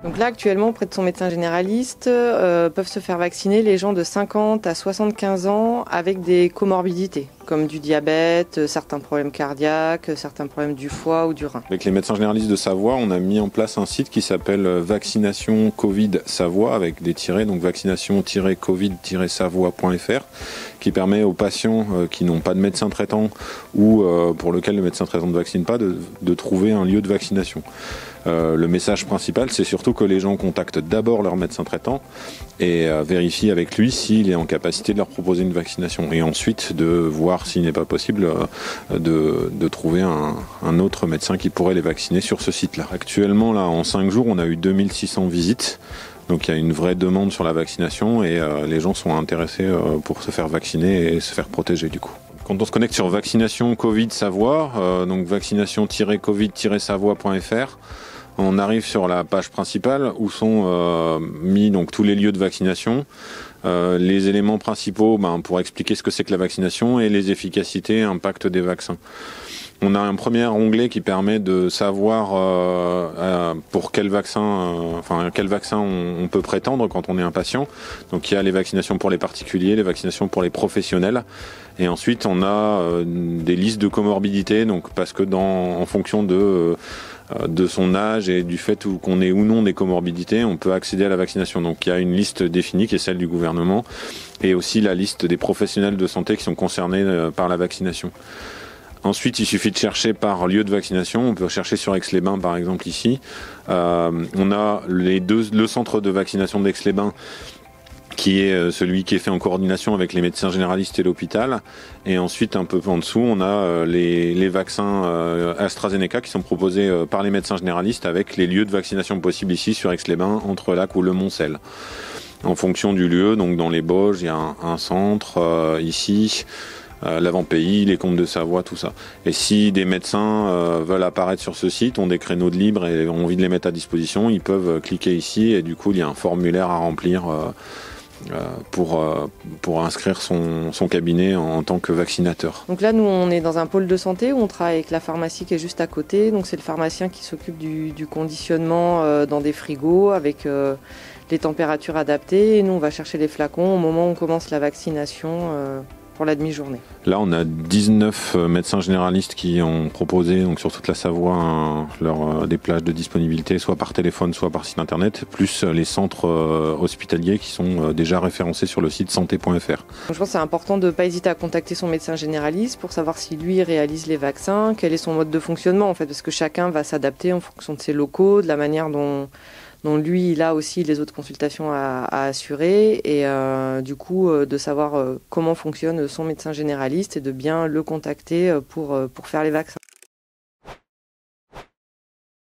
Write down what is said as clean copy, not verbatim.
Donc là, actuellement, auprès de son médecin généraliste, peuvent se faire vacciner les gens de 50 à 75 ans avec des comorbidités, comme du diabète, certains problèmes cardiaques, certains problèmes du foie ou du rein. Avec les médecins généralistes de Savoie, on a mis en place un site qui s'appelle Vaccination Covid Savoie, avec des tirets, donc vaccination-covid-savoie.fr, qui permet aux patients qui n'ont pas de médecin traitant ou pour lequel le médecin traitant ne vaccine pas de trouver un lieu de vaccination. Le message principal, c'est surtout que les gens contactent d'abord leur médecin traitant et vérifient avec lui s'il est en capacité de leur proposer une vaccination. Et ensuite de voir s'il n'est pas possible de trouver un autre médecin qui pourrait les vacciner sur ce site-là. Actuellement, là, en 5 jours, on a eu 2600 visites. Donc il y a une vraie demande sur la vaccination et les gens sont intéressés pour se faire vacciner et se faire protéger du coup. Quand on se connecte sur vaccination Covid Savoie, donc vaccination-covid-savoie.fr, on arrive sur la page principale où sont mis donc tous les lieux de vaccination, les éléments principaux pour expliquer ce que c'est que la vaccination et les efficacités et impact des vaccins. On a un premier onglet qui permet de savoir pour quel vaccin on peut prétendre quand on est un patient. Donc il y a les vaccinations pour les particuliers, les vaccinations pour les professionnels. Et ensuite on a des listes de comorbidités, donc parce que en fonction de son âge et du fait qu'on ait ou non des comorbidités, on peut accéder à la vaccination. Donc il y a une liste définie qui est celle du gouvernement et aussi la liste des professionnels de santé qui sont concernés par la vaccination. Ensuite, il suffit de chercher par lieu de vaccination. On peut chercher sur Aix-les-Bains, par exemple, ici. On a le centre de vaccination d'Aix-les-Bains, qui est celui qui est fait en coordination avec les médecins généralistes et l'hôpital. Et ensuite, un peu en dessous, on a les vaccins AstraZeneca qui sont proposés par les médecins généralistes avec les lieux de vaccination possibles ici sur Aix-les-Bains, Entrelacs ou Le Moncel. En fonction du lieu, donc dans les Bauges, il y a un centre ici. L'Avant-Pays, les Comtes de Savoie, tout ça. Et si des médecins veulent apparaître sur ce site, ont des créneaux de libre et ont envie de les mettre à disposition, ils peuvent cliquer ici et du coup il y a un formulaire à remplir pour inscrire son cabinet en tant que vaccinateur. Donc là, nous, on est dans un pôle de santé où on travaille avec la pharmacie qui est juste à côté. Donc c'est le pharmacien qui s'occupe du conditionnement dans des frigos avec les températures adaptées. Et nous, on va chercher les flacons au moment où on commence la vaccination pour la demi-journée. Là, on a 19 médecins généralistes qui ont proposé, donc sur toute la Savoie, des plages de disponibilité, soit par téléphone, soit par site internet, plus les centres hospitaliers qui sont déjà référencés sur le site santé.fr. Je pense que c'est important de ne pas hésiter à contacter son médecin généraliste pour savoir si lui réalise les vaccins, quel est son mode de fonctionnement en fait, parce que chacun va s'adapter en fonction de ses locaux, de la manière dont lui, il a aussi les autres consultations à assurer et du coup de savoir comment fonctionne son médecin généraliste et de bien le contacter pour faire les vaccins.